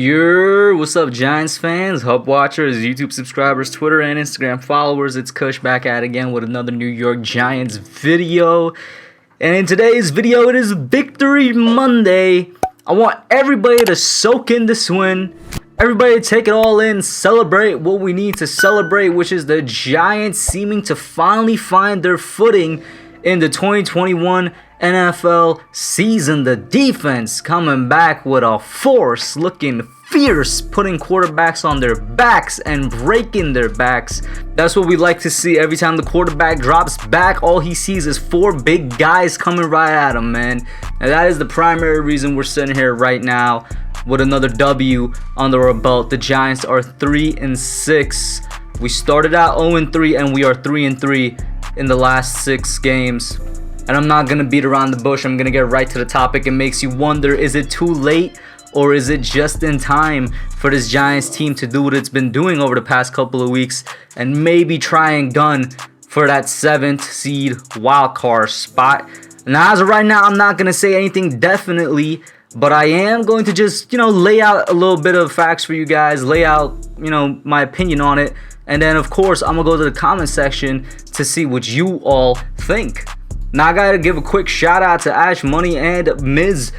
What's up, Giants fans, Hub watchers, YouTube subscribers, Twitter and Instagram followers? It's Kush back at it again with another New York Giants video. And in today's video, it is Victory Monday. I want everybody to soak in this win. Everybody take it all in, celebrate what we need to celebrate, which is the Giants seeming to finally find their footing in the 2021 NFL season. The defense coming back with a force, looking fierce, putting quarterbacks on their backs and breaking their backs. That's what we like to see. Every time the quarterback drops back, all he sees is four big guys coming right at him, man. And that is the primary reason we're sitting here right now with another W under our belt. The Giants are 3-6. We started out 0-3 and we are 3-3 in the last 6 games. And I'm not gonna beat around the bush. I'm gonna get right to the topic. It makes you wonder, is it too late or is it just in time for this Giants team to do what it's been doing over the past couple of weeks and maybe try and gun for that 7th seed wildcard spot? Now, as of right now, I'm not gonna say anything definitely, but I am going to just, lay out a little bit of facts for you guys, lay out, my opinion on it. And then, of course, I'm gonna go to the comment section to see what you all think. Now, I gotta give a quick shout out to Ash Money and Miz,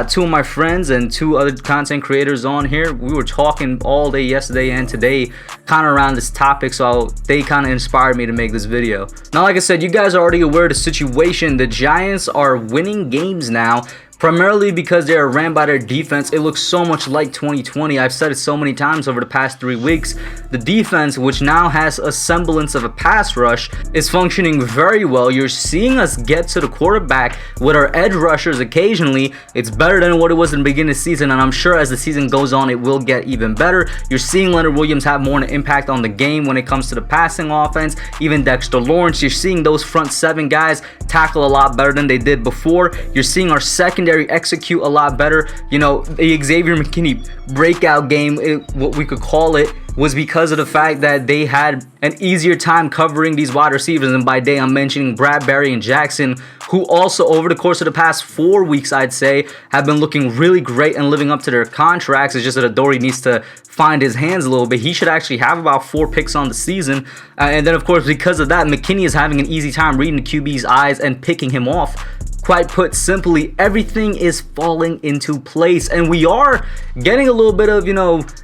two of my friends and 2 other content creators on here. We were talking all day yesterday and today kind of around this topic, so they kind of inspired me to make this video. Now, like I said, you guys are already aware of the situation. The Giants are winning games now, primarily because they are ran by their defense. It looks so much like 2020. I've said it so many times over the past 3 weeks. The defense, which now has a semblance of a pass rush, is functioning very well. You're seeing us get to the quarterback with our edge rushers occasionally. It's better than what it was in the beginning of the season, and I'm sure as the season goes on, it will get even better. You're seeing Leonard Williams have more of an impact on the game when it comes to the passing offense. Even Dexter Lawrence, you're seeing those front 7 guys tackle a lot better than they did before. You're seeing our secondary execute a lot better. The Xavier McKinney breakout game, what we could call it, was because of the fact that they had an easier time covering these wide receivers. And by day, I'm mentioning Bradbury and Jackson, who also over the course of the past 4 weeks, I'd say, have been looking really great and living up to their contracts. It's just that Adoree needs to find his hands a little bit. He should actually have about 4 picks on the season. And then, of course, because of that, McKinney is having an easy time reading the QB's eyes and picking him off. Quite put simply, everything is falling into place, and we are getting a little bit of,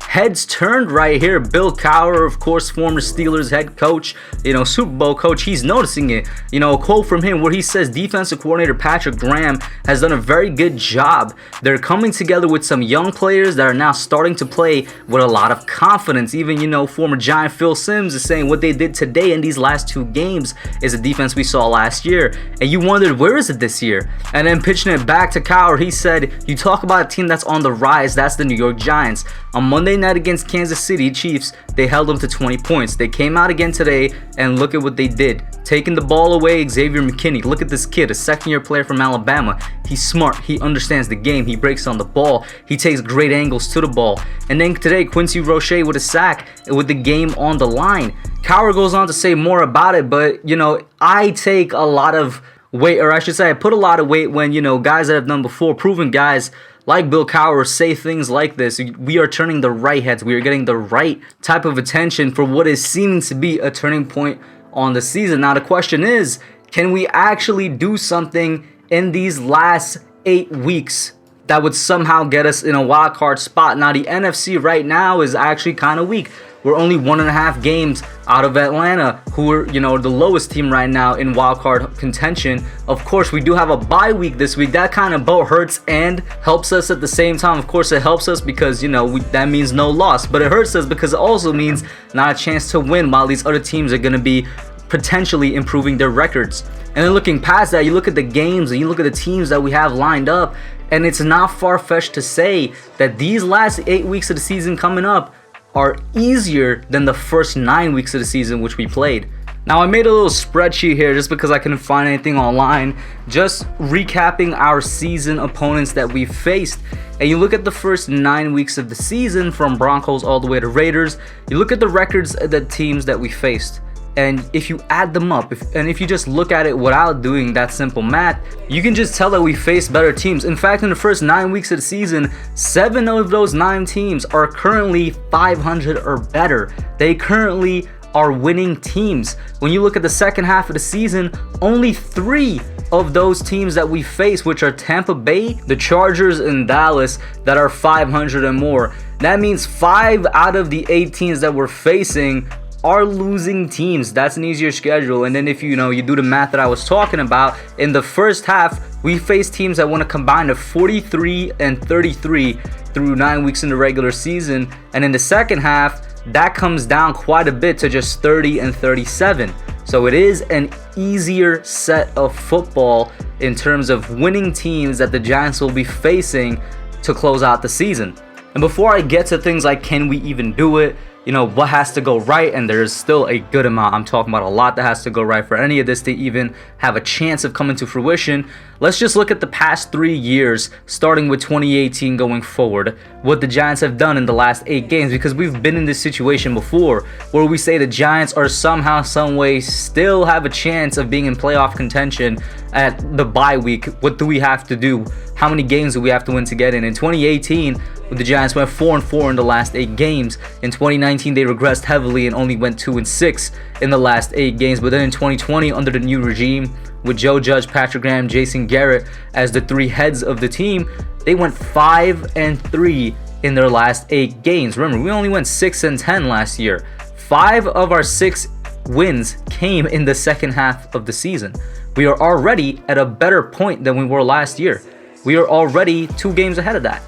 heads turned right here. Bill Cowher, of course, former Steelers head coach, Super Bowl coach, he's noticing it. A quote from him where he says defensive coordinator Patrick Graham has done a very good job. They're coming together with some young players that are now starting to play with a lot of confidence. Even, former Giant Phil Simms is saying what they did today in these last 2 games is a defense we saw last year. And you wondered, where is it this year? And then pitching it back to Cowher, he said, you talk about a team that's on the rise, that's the New York Giants. On Monday night against Kansas City Chiefs, they held them to 20 points. They came out again today, and look at what they did. Taking the ball away, Xavier McKinney. Look at this kid, a second-year player from Alabama. He's smart. He understands the game. He breaks on the ball. He takes great angles to the ball. And then today, Quincy Roche with a sack with the game on the line. Cowher goes on to say more about it, but, I take a lot of weight, or I should say I put a lot of weight when, guys that have done before, proven guys like Bill Cowher say things like this. We are turning the right heads. We are getting the right type of attention for what is seeming to be a turning point on the season. Now, the question is, can we actually do something in these last 8 weeks that would somehow get us in a wild card spot? Now, the NFC right now is actually kind of weak. We're only 1.5 games out of Atlanta, who are, the lowest team right now in wildcard contention. Of course, we do have a bye week this week. That kind of both hurts and helps us at the same time. Of course, it helps us because, that means no loss. But it hurts us because it also means not a chance to win while these other teams are going to be potentially improving their records. And then looking past that, you look at the games and you look at the teams that we have lined up, and it's not far-fetched to say that these last 8 weeks of the season coming up are easier than the first 9 weeks of the season which we played. Now, I made a little spreadsheet here just because I couldn't find anything online, just recapping our season opponents that we faced. And you look at the first 9 weeks of the season, from Broncos all the way to Raiders, you look at the records of the teams that we faced. And if you add them up, if you just look at it without doing that simple math, you can just tell that we face better teams. In fact, in the first 9 weeks of the season, 7 of those 9 teams are currently 500 or better. They currently are winning teams. When you look at the second half of the season, only 3 of those teams that we face, which are Tampa Bay, the Chargers, and Dallas, that are 500 and more. That means 5 out of the 8 teams that we're facing are losing teams. That's an easier schedule. And then if you do the math that I was talking about, in the first half, we face teams that want to combine to 43 and 33 through 9 weeks in the regular season. And in the second half, that comes down quite a bit to just 30 and 37. So it is an easier set of football in terms of winning teams that the Giants will be facing to close out the season. And before I get to things like can we even do it, what has to go right, and there's still a good amount. I'm talking about a lot that has to go right for any of this to even have a chance of coming to fruition. Let's just look at the past 3 years, starting with 2018 going forward, what the Giants have done in the last 8 games, because we've been in this situation before where we say the Giants are somehow, some way still have a chance of being in playoff contention at the bye week. What do we have to do? How many games do we have to win to get in? In 2018, the Giants went 4-4 in the last 8 games. In 2019, they regressed heavily and only went 2-6 in the last 8 games. But then in 2020, under the new regime, with Joe Judge, Patrick Graham, Jason Garrett as the 3 heads of the team, they went 5-3 in their last 8 games. Remember, we only went 6-10 last year. 5 of our 6 wins came in the second half of the season. We are already at a better point than we were last year. We are already 2 games ahead of that.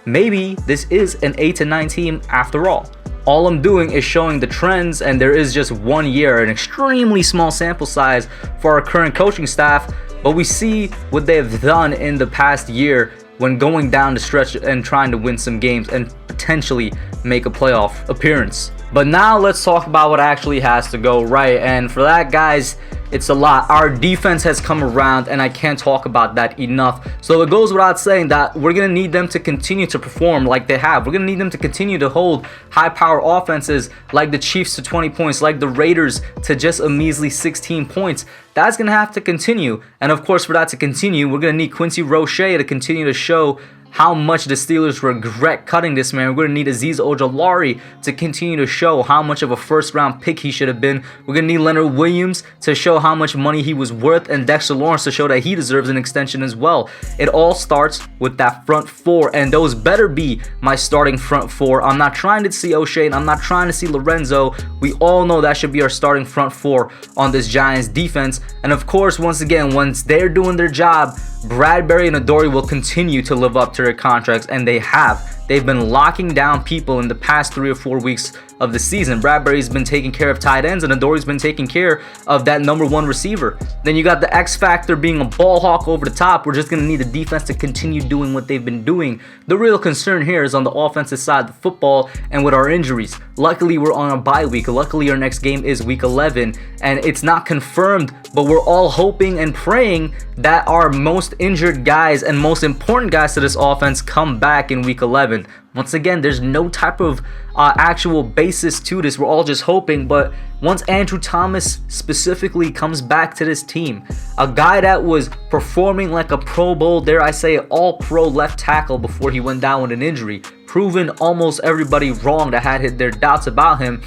Maybe this is an 8-9 team after all. All I'm doing is showing the trends, and there is just 1 year, an extremely small sample size for our current coaching staff, but we see what they've done in the past year when going down the stretch and trying to win some games and potentially make a playoff appearance. But now let's talk about what actually has to go right, and for that, guys, it's a lot. Our defense has come around, and I can't talk about that enough. So it goes without saying that we're going to need them to continue to perform like they have. We're going to need them to continue to hold high-power offenses like the Chiefs to 20 points, like the Raiders to just a measly 16 points. That's going to have to continue. And of course, for that to continue, we're going to need Quincy Roche to continue to show how much the Steelers regret cutting this man. We're going to need Azeez Ojulari to continue to show how much of a first-round pick he should have been. We're going to need Leonard Williams to show how much money he was worth, and Dexter Lawrence to show that he deserves an extension as well. It all starts with that front 4, and those better be my starting front 4. I'm not trying to see O'Shea, and I'm not trying to see Lorenzo. We all know that should be our starting front 4 on this Giants defense. And of course, once again, once they're doing their job, Bradbury and Adoree will continue to live up to their contracts, and they have. They've been locking down people in the past 3 or 4 weeks of the season. Bradbury's been taking care of tight ends, and Adoree's been taking care of that number 1 receiver. Then you got the X factor being a ball hawk over the top. We're just going to need the defense to continue doing what they've been doing. The real concern here is on the offensive side of the football and with our injuries. Luckily, we're on a bye week. Luckily, our next game is week 11, and it's not confirmed, but we're all hoping and praying that our most injured guys and most important guys to this offense come back in week 11. Once again, there's no type of actual basis to this. We're all just hoping. But once Andrew Thomas specifically comes back to this team, a guy that was performing like a Pro Bowl, dare I say, all-pro left tackle before he went down with an injury, proving almost everybody wrong that had their doubts about him.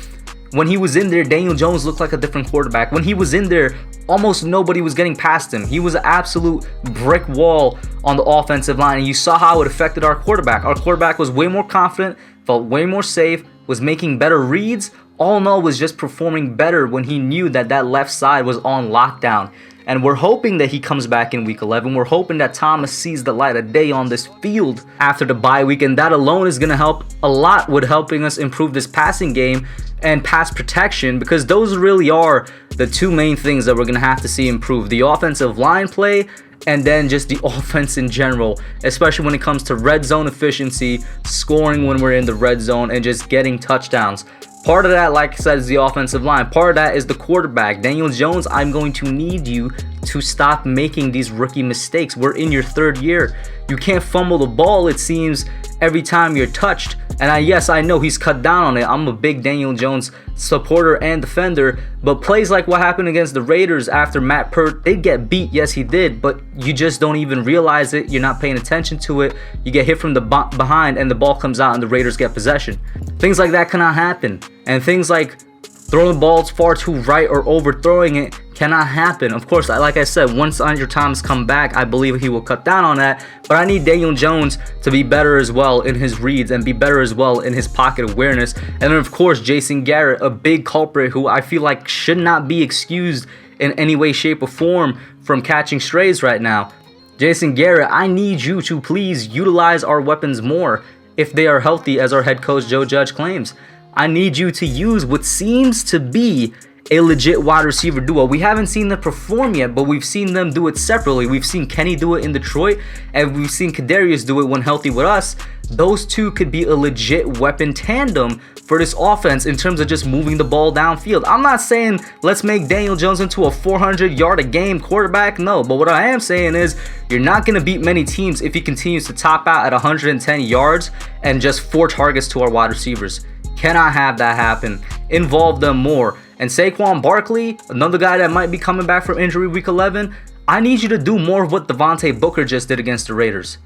When he was in there, Daniel Jones looked like a different quarterback. When he was in there, almost nobody was getting past him. He was an absolute brick wall on the offensive line, and you saw how it affected our quarterback. Our quarterback was way more confident, felt way more safe, was making better reads. All in all, was just performing better when he knew that that left side was on lockdown. And we're hoping that he comes back in week 11. We're hoping that Thomas sees the light of day on this field after the bye week, and that alone is going to help a lot with helping us improve this passing game and pass protection, because those really are the 2 main things that we're going to have to see improve. The offensive line play, and then just the offense in general, especially when it comes to red zone efficiency, scoring when we're in the red zone, and just getting touchdowns. Part of that, like I said, is the offensive line. Part of that is the quarterback. Daniel Jones, I'm going to need you to stop making these rookie mistakes. We're in your 3rd year. You can't fumble the ball, it seems, every time you're touched. And yes, I know he's cut down on it. I'm a big Daniel Jones supporter and defender, but plays like what happened against the Raiders after Matt Pert did get beat. Yes, he did, but you just don't even realize it. You're not paying attention to it. You get hit from the behind and the ball comes out and the Raiders get possession. Things like that cannot happen. And things like throwing the balls far too right or overthrowing it cannot happen. Of course, like I said, once Andrew Thomas come back, I believe he will cut down on that. But I need Daniel Jones to be better as well in his reads and be better as well in his pocket awareness. And then, of course, Jason Garrett, a big culprit who I feel like should not be excused in any way, shape, or form from catching strays right now. Jason Garrett, I need you to please utilize our weapons more if they are healthy, as our head coach Joe Judge claims. I need you to use what seems to be a legit wide receiver duo. We haven't seen them perform yet, but we've seen them do it separately. We've seen Kenny do it in Detroit, and we've seen Kadarius do it when healthy with us. Those two could be a legit weapon tandem for this offense in terms of just moving the ball downfield. I'm not saying let's make Daniel Jones into a 400-yard-a-game quarterback, no. But what I am saying is you're not going to beat many teams if he continues to top out at 110 yards and just 4 targets to our wide receivers. Cannot have that happen. Involve them more. And Saquon Barkley, another guy that might be coming back from injury week 11, I need you to do more of what Devontae Booker just did against the Raiders.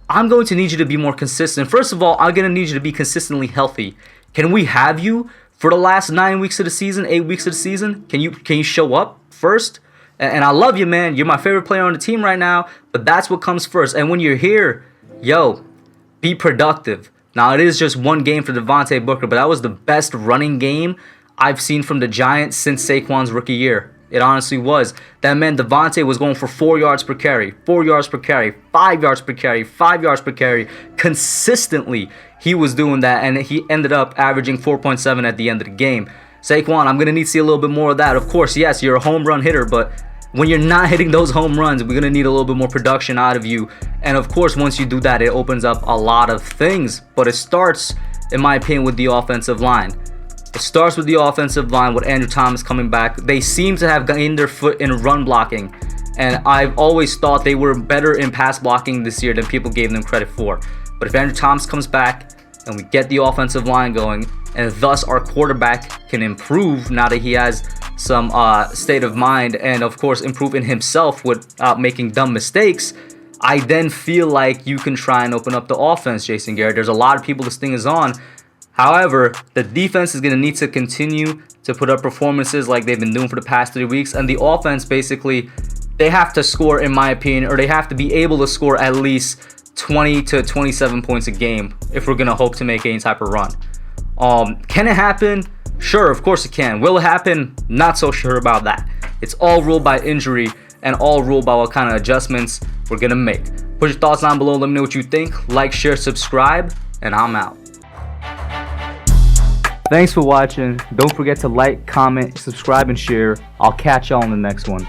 I'm going to need you to be more consistent. First of all, I'm going to need you to be consistently healthy. Can we have you for the last 9 weeks of the season, 8 weeks of the season? Can you show up first? And I love you, man. You're my favorite player on the team right now, but that's what comes first. And when you're here, yo, be productive. Now, it is just one game for Devontae Booker, but that was the best running game I've seen from the Giants since Saquon's rookie year. It honestly was. That man, Devontae, was going for 4 yards per carry, 4 yards per carry, 5 yards per carry, 5 yards per carry. Consistently, he was doing that, and he ended up averaging 4.7 at the end of the game. Saquon, I'm going to need to see a little bit more of that. Of course, yes, you're a home run hitter, but when you're not hitting those home runs, we're going to need a little bit more production out of you. And of course, once you do that, it opens up a lot of things. But it starts, in my opinion, with the offensive line. It starts with the offensive line with Andrew Thomas coming back. They seem to have gained their foot in run blocking. And I've always thought they were better in pass blocking this year than people gave them credit for. But if Andrew Thomas comes back and we get the offensive line going, and thus our quarterback can improve now that he has some state of mind and, of course, improve in himself without making dumb mistakes, I then feel like you can try and open up the offense, Jason Garrett. There's a lot of people this thing is on. However, the defense is going to need to continue to put up performances like they've been doing for the past 3 weeks. And the offense, basically, they have to score, in my opinion, or they have to be able to score at least 20 to 27 points a game if we're going to hope to make any type of run. Can it happen? Sure, of course it can. Will it happen? Not so sure about that. It's all ruled by injury and all ruled by what kind of adjustments we're going to make. Put your thoughts down below. Let me know what you think. Like, share, subscribe, and I'm out. Thanks for watching. Don't forget to like, comment, subscribe, and share. I'll catch y'all in the next one.